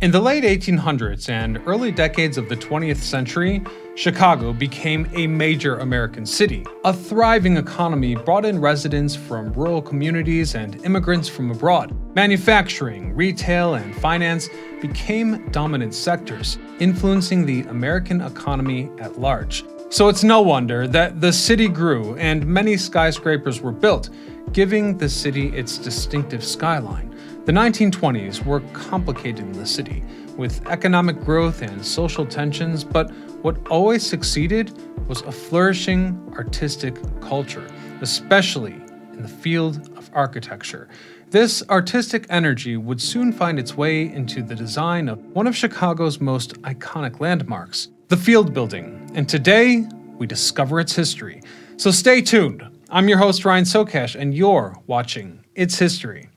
In the late 1800s and early decades of the 20th century, Chicago became a major American city. A thriving economy brought in residents from rural communities and immigrants from abroad. Manufacturing, retail, and finance became dominant sectors, influencing the American economy at large. So it's no wonder that the city grew and many skyscrapers were built, giving the city its distinctive skyline. The 1920s were complicated in the city, with economic growth and social tensions, but what always succeeded was a flourishing artistic culture, especially in the field of architecture. This artistic energy would soon find its way into the design of one of Chicago's most iconic landmarks, the Field Building, and today we discover its history. So stay tuned. I'm your host Ryan Socash, and you're watching It's History.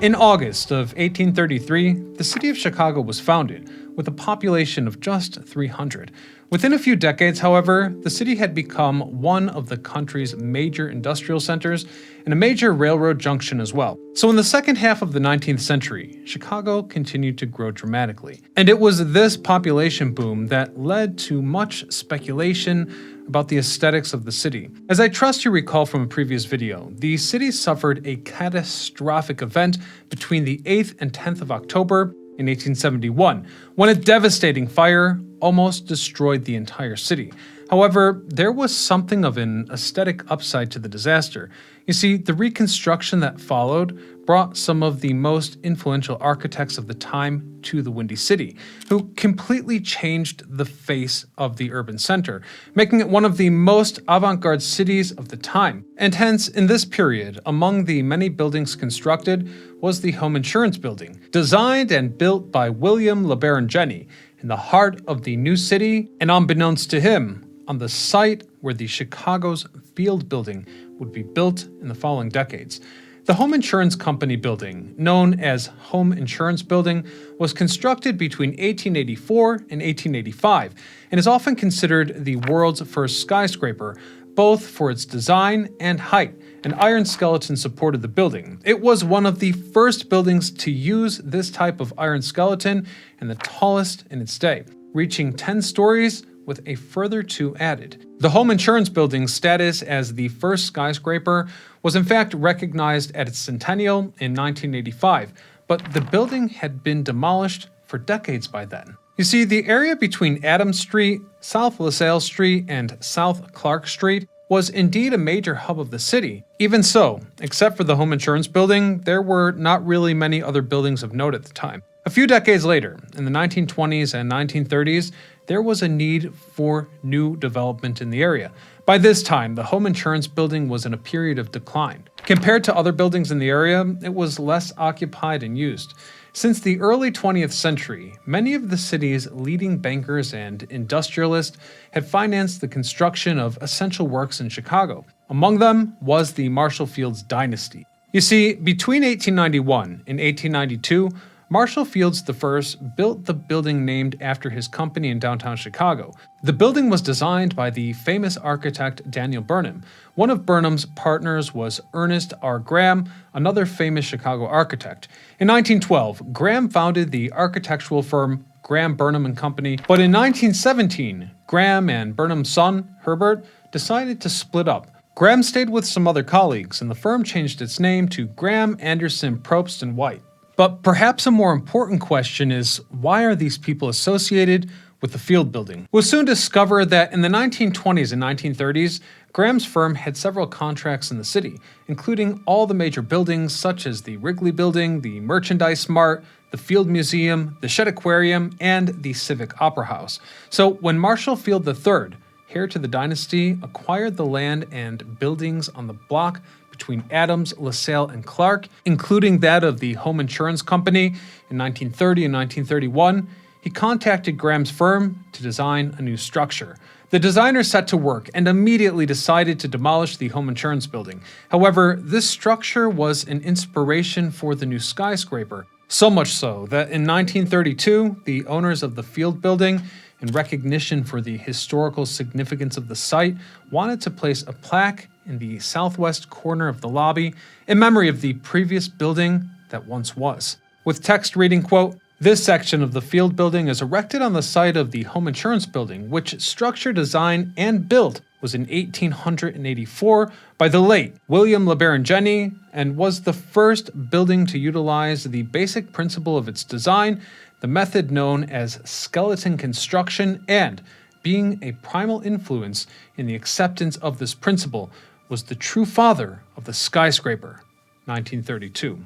In August of 1833, the city of Chicago was founded, with a population of just 300. Within a few decades, however, the city had become one of the country's major industrial centers and a major railroad junction as well. So in the second half of the 19th century, Chicago continued to grow dramatically. And it was this population boom that led to much speculation about the aesthetics of the city. As I trust you recall from a previous video, the city suffered a catastrophic event between the 8th and 10th of October in 1871, when a devastating fire almost destroyed the entire city. However, there was something of an aesthetic upside to the disaster. You see, the reconstruction that followed brought some of the most influential architects of the time to the Windy City, who completely changed the face of the urban center, making it one of the most avant-garde cities of the time. And hence, in this period, among the many buildings constructed was the Home Insurance Building, designed and built by William LeBaron Jenney, in the heart of the new city, and unbeknownst to him, on the site where the Chicago's Field Building would be built in the following decades. The Home Insurance Company building, known as Home Insurance Building, was constructed between 1884 and 1885 and is often considered the world's first skyscraper, both for its design and height. An iron skeleton supported the building. It was one of the first buildings to use this type of iron skeleton and the tallest in its day, reaching 10 stories with a further 2 added. The Home Insurance Building's status as the first skyscraper was in fact recognized at its centennial in 1985, but the building had been demolished for decades by then. You see, the area between Adams Street, South LaSalle Street, and South Clark Street was indeed a major hub of the city. Even so, except for the Home Insurance Building, there were not really many other buildings of note at the time. A few decades later, in the 1920s and 1930s, there was a need for new development in the area. By this time, the Home Insurance Building was in a period of decline. Compared to other buildings in the area, it was less occupied and used. Since the early 20th century, many of the city's leading bankers and industrialists had financed the construction of essential works in Chicago. Among them was the Marshall Fields dynasty. You see, between 1891 and 1892, Marshall Fields I built the building named after his company in downtown Chicago. The building was designed by the famous architect Daniel Burnham. One of Burnham's partners was Ernest R. Graham, another famous Chicago architect. In 1912, Graham founded the architectural firm Graham, Burnham and Company, but in 1917, Graham and Burnham's son, Herbert, decided to split up. Graham stayed with some other colleagues, and the firm changed its name to Graham, Anderson, Probst White. But perhaps a more important question is, why are these people associated with the Field Building? We'll soon discover that in the 1920s and 1930s, Graham's firm had several contracts in the city, including all the major buildings such as the Wrigley Building, the Merchandise Mart, the Field Museum, the Shedd Aquarium, and the Civic Opera House. So when Marshall Field III, heir to the dynasty, acquired the land and buildings on the block between Adams, LaSalle, and Clark, including that of the Home Insurance Company in 1930 and 1931, he contacted Graham's firm to design a new structure. The designer set to work and immediately decided to demolish the Home Insurance Building. However, this structure was an inspiration for the new skyscraper, so much so that in 1932, the owners of the Field Building in recognition for the historical significance of the site, wanted to place a plaque in the southwest corner of the lobby in memory of the previous building that once was. With text reading, quote, "This section of the field building is erected on the site of the home insurance building, which structure, design, and built was in 1884 by the late William LeBaron and was the first building to utilize the basic principle of its design, the method known as skeleton construction, and, being a primal influence in the acceptance of this principle, was the true father of the skyscraper, 1932.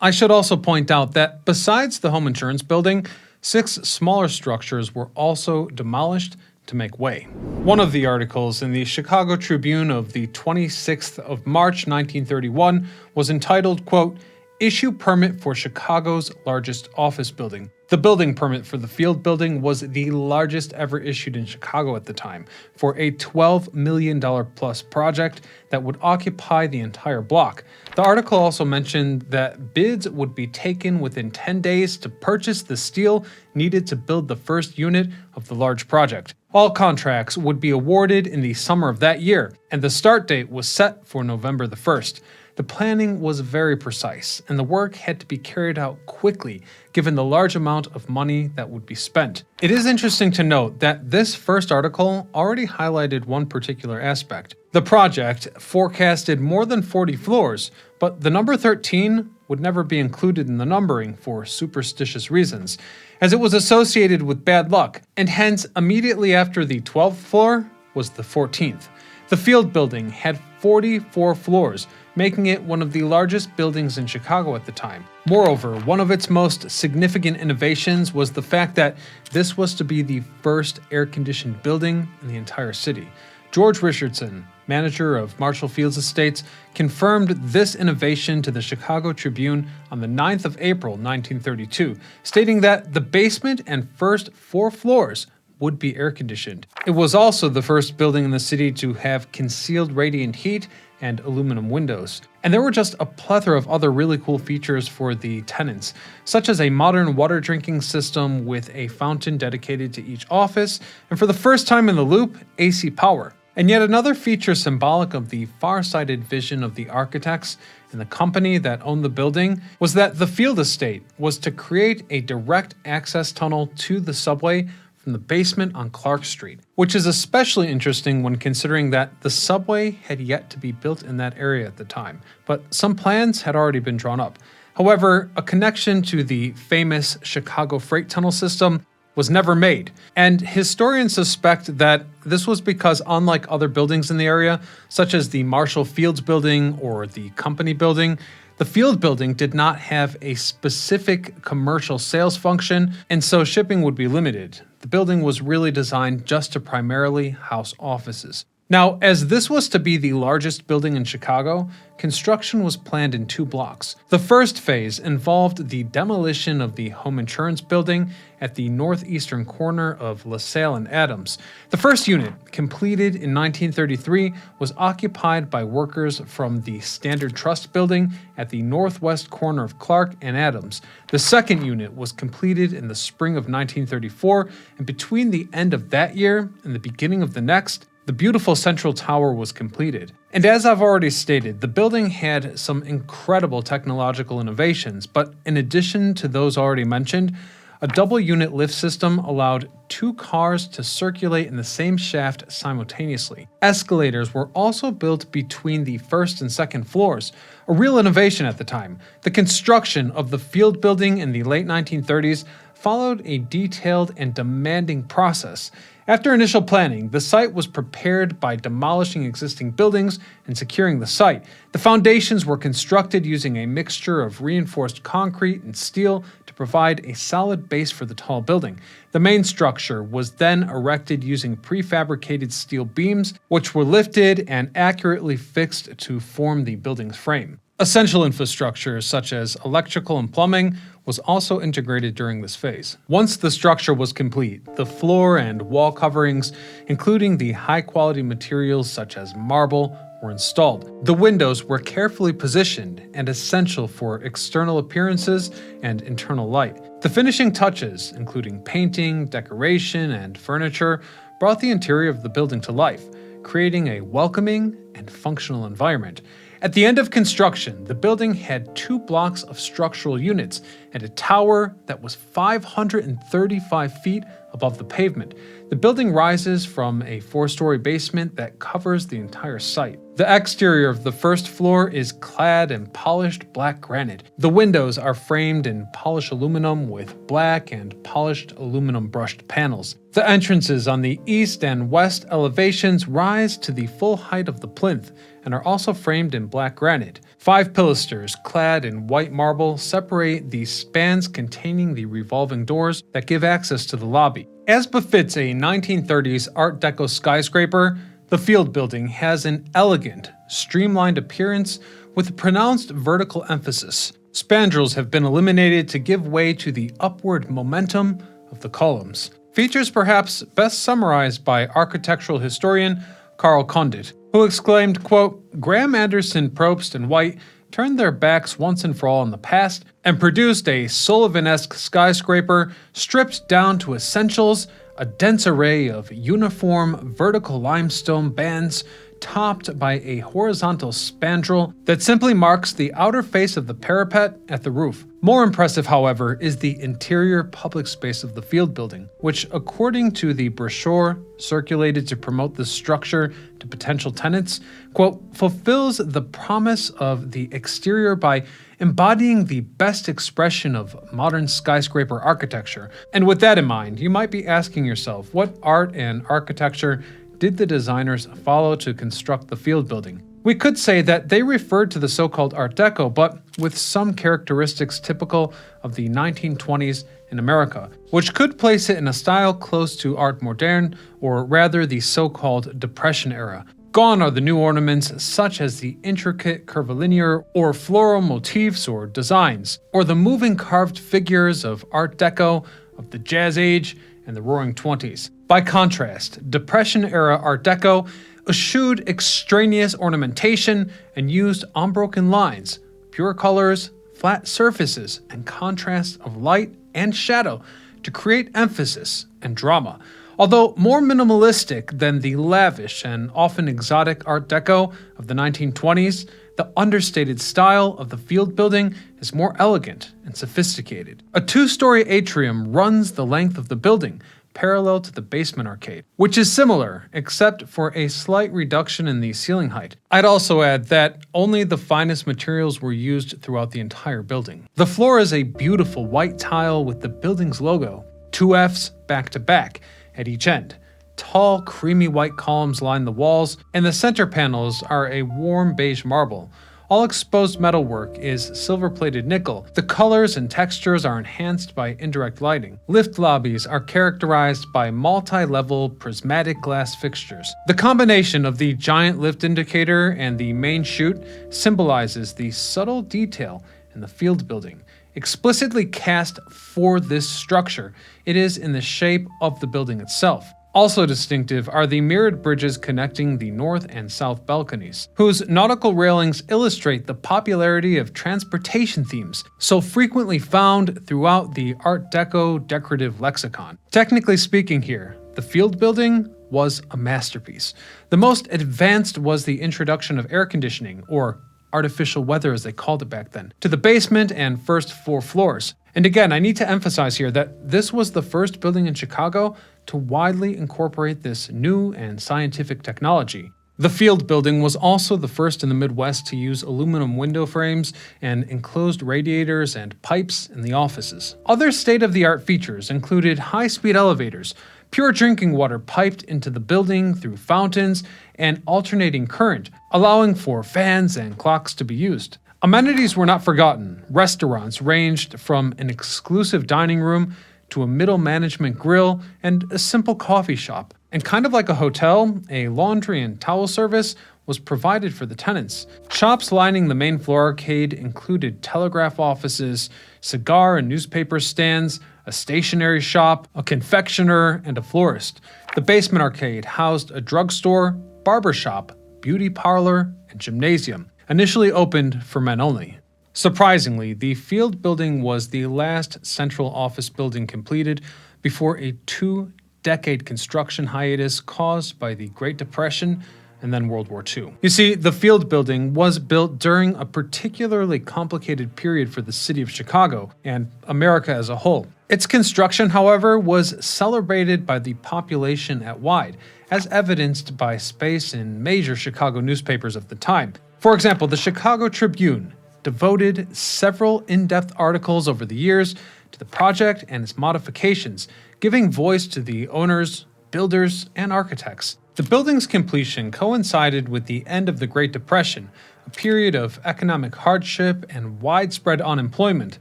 I should also point out that besides the home insurance building, 6 smaller structures were also demolished to make way. One of the articles in the Chicago Tribune of the 26th of March 1931 was entitled, quote, "Issue Permit for Chicago's Largest Office Building." The building permit for the field building was the largest ever issued in Chicago at the time, for a $12 million plus project that would occupy the entire block. The article also mentioned that bids would be taken within 10 days to purchase the steel needed to build the first unit of the large project. All contracts would be awarded in the summer of that year, and the start date was set for November the 1st. The planning was very precise, and the work had to be carried out quickly, given the large amount of money that would be spent. It is interesting to note that this first article already highlighted one particular aspect. The project forecasted more than 40 floors, but the number 13 would never be included in the numbering for superstitious reasons, as it was associated with bad luck, and hence immediately after the 12th floor was the 14th. The field building had 44 floors, making it one of the largest buildings in Chicago at the time. Moreover, one of its most significant innovations was the fact that this was to be the first air-conditioned building in the entire city. George Richardson, manager of Marshall Field's Estates, confirmed this innovation to the Chicago Tribune on the 9th of April, 1932, stating that the basement and first 4 floors would be air-conditioned. It was also the first building in the city to have concealed radiant heat and aluminum windows. And there were just a plethora of other really cool features for the tenants, such as a modern water drinking system with a fountain dedicated to each office, and for the first time in the loop, AC power. And yet another feature symbolic of the far-sighted vision of the architects and the company that owned the building was that the field estate was to create a direct access tunnel to the subway from the basement on Clark Street, which is especially interesting when considering that the subway had yet to be built in that area at the time, but some plans had already been drawn up. However, a connection to the famous Chicago freight tunnel system was never made, and historians suspect that this was because, unlike other buildings in the area, such as the Marshall Fields building or the company building, the field building did not have a specific commercial sales function, and so shipping would be limited. The building was really designed just to primarily house offices. Now, as this was to be the largest building in Chicago, construction was planned in 2 blocks. The first phase involved the demolition of the home insurance building at the northeastern corner of LaSalle and Adams. The first unit, completed in 1933, was occupied by workers from the Standard Trust building at the northwest corner of Clark and Adams. The second unit was completed in the spring of 1934, and between the end of that year and the beginning of the next, the beautiful central tower was completed. And as I've already stated, the building had some incredible technological innovations, but in addition to those already mentioned, a double-unit lift system allowed 2 cars to circulate in the same shaft simultaneously. Escalators were also built between the first and second floors, a real innovation at the time. The construction of the field building in the late 1930s followed a detailed and demanding process. After initial planning, the site was prepared by demolishing existing buildings and securing the site. The foundations were constructed using a mixture of reinforced concrete and steel to provide a solid base for the tall building. The main structure was then erected using prefabricated steel beams, which were lifted and accurately fixed to form the building's frame. Essential infrastructure such as electrical and plumbing was also integrated during this phase. Once the structure was complete, the floor and wall coverings, including the high-quality materials such as marble, were installed. The windows were carefully positioned and essential for external appearances and internal light. The finishing touches, including painting, decoration, and furniture, brought the interior of the building to life, creating a welcoming and functional environment. At the end of construction, the building had 2 blocks of structural units and a tower that was 535 feet above the pavement. The building rises from a 4-story basement that covers the entire site. The exterior of the first floor is clad in polished black granite. The windows are framed in polished aluminum with black and polished aluminum brushed panels. The entrances on the east and west elevations rise to the full height of the plinth and are also framed in black granite. 5 pilasters clad in white marble separate the spans containing the revolving doors that give access to the lobby. As befits a 1930s Art Deco skyscraper, the field building has an elegant, streamlined appearance with a pronounced vertical emphasis. Spandrels have been eliminated to give way to the upward momentum of the columns. Features perhaps best summarized by architectural historian Carl Condit, who exclaimed, quote, "Graham Anderson, Probst, and White turned their backs once and for all on the past and produced a Sullivan-esque skyscraper stripped down to essentials, a dense array of uniform vertical limestone bands topped by a horizontal spandrel that simply marks the outer face of the parapet at the roof. More impressive, however, is the interior public space of the field building, which, according to the brochure circulated to promote the structure to potential tenants, quote, fulfills the promise of the exterior by embodying the best expression of modern skyscraper architecture." And with that in mind, you might be asking yourself, what art and architecture did the designers follow to construct the field building? We could say that they referred to the so-called Art Deco, but with some characteristics typical of the 1920s in America, which could place it in a style close to Art Moderne, or rather the so-called Depression era. Gone are the new ornaments such as the intricate curvilinear or floral motifs or designs, or the moving carved figures of Art Deco, of the Jazz Age, and the Roaring Twenties. By contrast, Depression-era Art Deco eschewed extraneous ornamentation and used unbroken lines, pure colors, flat surfaces, and contrast of light and shadow to create emphasis and drama. Although more minimalistic than the lavish and often exotic Art Deco of the 1920s, the understated style of the field building is more elegant and sophisticated. A 2-story atrium runs the length of the building, parallel to the basement arcade, which is similar except for a slight reduction in the ceiling height. I'd also add that only the finest materials were used throughout the entire building. The floor is a beautiful white tile with the building's logo, 2 Fs back to back at each end. Tall, creamy white columns line the walls, and the center panels are a warm beige marble. All exposed metalwork is silver-plated nickel. The colors and textures are enhanced by indirect lighting. Lift lobbies are characterized by multi-level prismatic glass fixtures. The combination of the giant lift indicator and the main chute symbolizes the subtle detail in the field building. Explicitly cast for this structure, it is in the shape of the building itself. Also distinctive are the mirrored bridges connecting the north and south balconies, whose nautical railings illustrate the popularity of transportation themes so frequently found throughout the Art Deco decorative lexicon. Technically speaking here, the field building was a masterpiece. The most advanced was the introduction of air conditioning, or artificial weather as they called it back then, to the basement and first 4 floors. And again, I need to emphasize here that this was the first building in Chicago to widely incorporate this new and scientific technology. The field building was also the first in the Midwest to use aluminum window frames and enclosed radiators and pipes in the offices. Other state-of-the-art features included high-speed elevators, pure drinking water piped into the building through fountains, and alternating current, allowing for fans and clocks to be used. Amenities were not forgotten. Restaurants ranged from an exclusive dining room to a middle management grill and a simple coffee shop. And kind of like a hotel, a laundry and towel service was provided for the tenants. Shops lining the main floor arcade included telegraph offices, cigar and newspaper stands, a stationery shop, a confectioner, and a florist. The basement arcade housed a drugstore, barber shop, beauty parlor and gymnasium, initially opened for men only. Surprisingly, the field building was the last central office building completed before a 2-decade construction hiatus caused by the Great Depression and then World War II. You see, the field building was built during a particularly complicated period for the city of Chicago and America as a whole. Its construction, however, was celebrated by the population at wide, as evidenced by space in major Chicago newspapers of the time. For example, the Chicago Tribune devoted several in-depth articles over the years to the project and its modifications, giving voice to the owners, builders, and architects. The building's completion coincided with the end of the Great Depression, a period of economic hardship and widespread unemployment.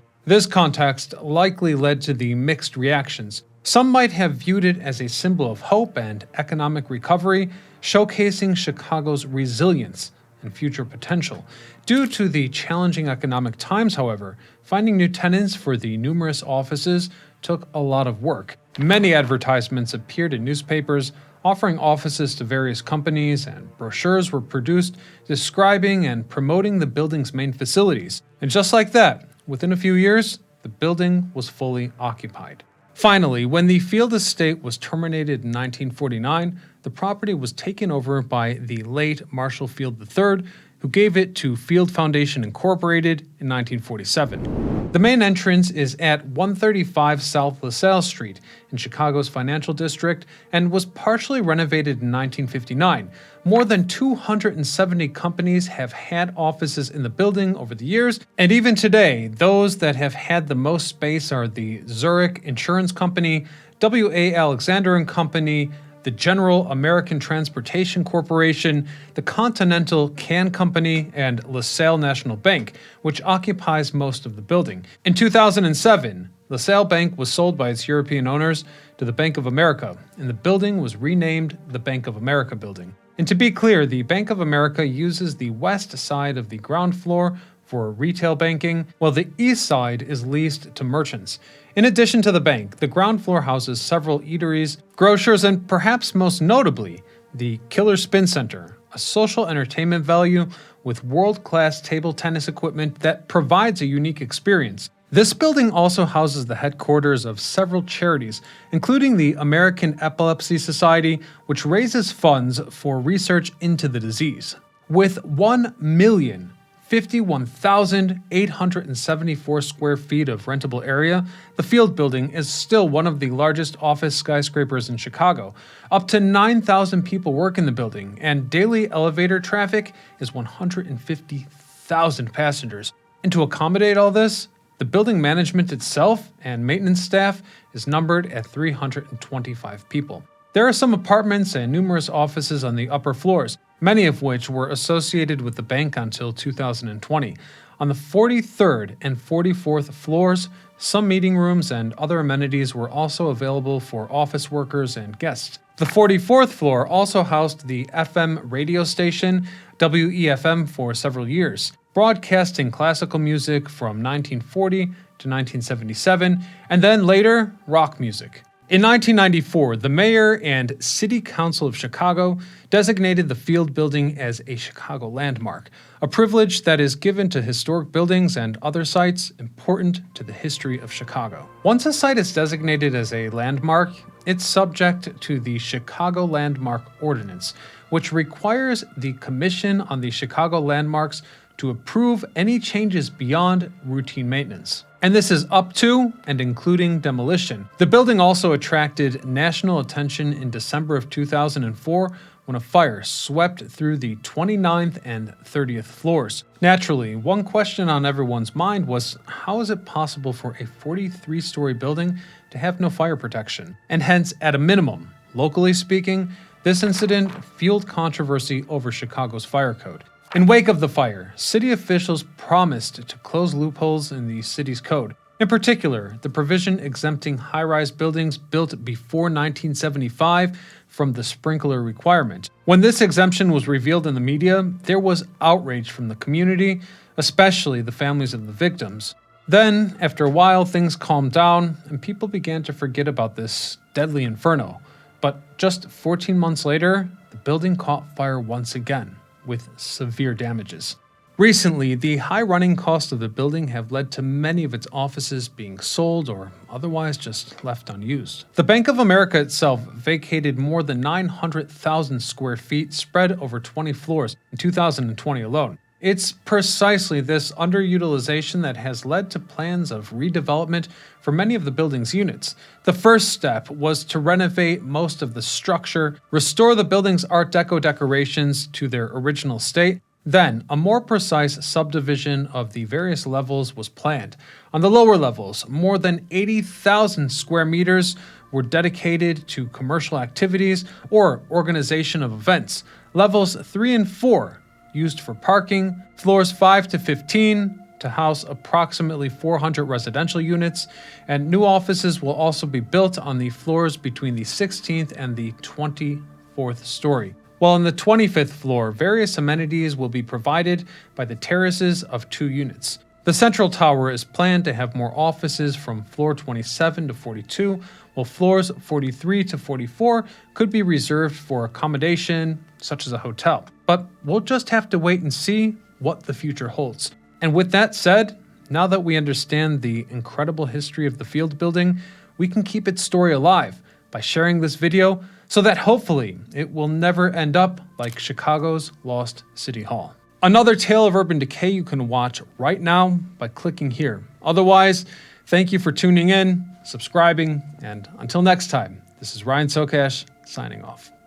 This context likely led to the mixed reactions. Some might have viewed it as a symbol of hope and economic recovery, showcasing Chicago's resilience and future potential. Due to the challenging economic times, however, finding new tenants for the numerous offices took a lot of work. Many advertisements appeared in newspapers, offering offices to various companies, and brochures were produced describing and promoting the building's main facilities. And just like that, within a few years, the building was fully occupied. Finally, when the field estate was terminated in 1949, the property was taken over by the late Marshall Field III, who gave it to Field Foundation Incorporated in 1947. The main entrance is at 135 South LaSalle Street in Chicago's financial district and was partially renovated in 1959. More than 270 companies have had offices in the building over the years, and even today, those that have had the most space are the Zurich Insurance Company, W.A. Alexander & Company, the General American Transportation Corporation, the Continental Can Company, and LaSalle National Bank, which occupies most of the building. In 2007, LaSalle Bank was sold by its European owners to the Bank of America, and the building was renamed the Bank of America Building. And to be clear, the Bank of America uses the west side of the ground floor for retail banking, while the east side is leased to merchants. In addition to the bank, the ground floor houses several eateries, grocers, and perhaps most notably, the Killer Spin Center, a social entertainment venue with world-class table tennis equipment that provides a unique experience. This building also houses the headquarters of several charities, including the American Epilepsy Society, which raises funds for research into the disease. With 1,051,874 square feet of rentable area, the Field Building is still one of the largest office skyscrapers in Chicago. Up to 9,000 people work in the building, and daily elevator traffic is 150,000 passengers. And to accommodate all this, the building management itself and maintenance staff is numbered at 325 people. There are some apartments and numerous offices on the upper floors, many of which were associated with the bank until 2020. On the 43rd and 44th floors, some meeting rooms and other amenities were also available for office workers and guests. The 44th floor also housed the FM radio station WEFM for several years, broadcasting classical music from 1940 to 1977, and then later, rock music. In 1994, the mayor and city council of Chicago designated the Field Building as a Chicago landmark, a privilege that is given to historic buildings and other sites important to the history of Chicago. Once a site is designated as a landmark, it's subject to the Chicago Landmark Ordinance, which requires the Commission on the Chicago Landmarks to approve any changes beyond routine maintenance. And this is up to and including demolition. The building also attracted national attention in December of 2004 when a fire swept through the 29th and 30th floors. Naturally, one question on everyone's mind was, how is it possible for a 43-story building to have no fire protection? And hence, at a minimum, locally speaking, this incident fueled controversy over Chicago's fire code. In wake of the fire, city officials promised to close loopholes in the city's code. In particular, the provision exempting high-rise buildings built before 1975 from the sprinkler requirement. When this exemption was revealed in the media, there was outrage from the community, especially the families of the victims. Then, after a while, things calmed down, and people began to forget about this deadly inferno. But just 14 months later, the building caught fire once again. with severe damages. Recently, the high running costs of the building have led to many of its offices being sold or otherwise just left unused. The Bank of America itself vacated more than 900,000 square feet spread over 20 floors in 2020 alone. It's precisely this underutilization that has led to plans of redevelopment for many of the building's units. The first step was to renovate most of the structure, restore the building's Art Deco decorations to their original state. Then, a more precise subdivision of the various levels was planned. On the lower levels, more than 80,000 square meters were dedicated to commercial activities or organization of events. Levels 3 and 4 used for parking, floors 5 to 15 to house approximately 400 residential units, and new offices will also be built on the floors between the 16th and the 24th story. While on the 25th floor, various amenities will be provided by the terraces of 2 units. The central tower is planned to have more offices from floor 27 to 42, while floors 43 to 44 could be reserved for accommodation, such as a hotel. But we'll just have to wait and see what the future holds. And with that said, now that we understand the incredible history of the Field building, we can keep its story alive by sharing this video so that hopefully it will never end up like Chicago's lost City Hall. Another tale of urban decay you can watch right now by clicking here. Otherwise, thank you for tuning in, subscribing, and until next time, this is Ryan Socash signing off.